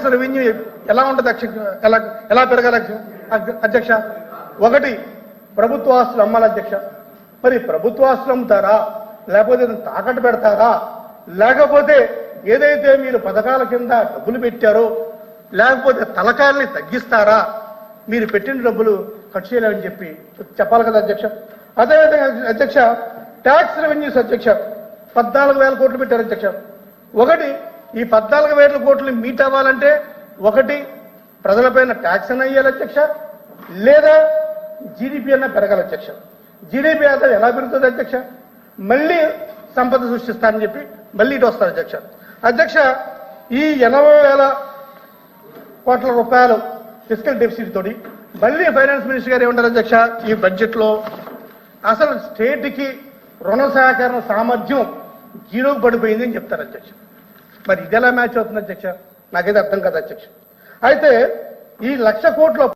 Tax revenue ఎలా ఉంటుంది ఎలా పెరగాలి అధ్యక్ష? ఒకటి, ప్రభుత్వ ఆస్తులు అమ్మాలి అధ్యక్ష. మరి ప్రభుత్వ ఆస్తులు అమ్ముతారా, లేకపోతే తాకట్టు పెడతారా, లేకపోతే ఏదైతే మీరు పథకాల కింద డబ్బులు పెట్టారో, లేకపోతే తలకాయల్ని తగ్గిస్తారా? మీరు పెట్టిన డబ్బులు ఖర్చు చేయలేమని చెప్పాలి కదా అధ్యక్ష. అదేవిధంగా అధ్యక్ష, ట్యాక్స్ రెవెన్యూస్ అధ్యక్ష 14,000 కోట్లు పెట్టారు అధ్యక్ష. ఒకటి, ఈ 14,000 కోట్లు మీట్ అవ్వాలంటే ఒకటి ప్రజలపైన ట్యాక్స్ అన్న వేయాలి అధ్యక్ష, లేదా జీడిపి అన్న పెరగాలి అధ్యక్ష. జీడిపి అయితే ఎలా పెరుగుతుంది అధ్యక్ష? మళ్ళీ సంపద సృష్టిస్తారని చెప్పి మళ్ళీ ఇటు వస్తారు అధ్యక్ష. అధ్యక్ష, ఈ 80,000 కోట్ల రూపాయలు ఫిస్కల్ డెఫిసిట్ తోటి మళ్ళీ ఫైనాన్స్ మినిస్టర్ గారు ఏమంటారు అధ్యక్ష? ఈ బడ్జెట్ లో అసలు స్టేట్ కి రుణ సహకరణ సామర్థ్యం జీరోకి పడిపోయింది అని చెప్తారు అధ్యక్ష. మరి ఇది ఎలా మ్యాచ్ అవుతుంది అధ్యక్ష? నాకైతే అర్థం కదా అధ్యక్ష. అయితే ఈ 1,00,000 కోట్ల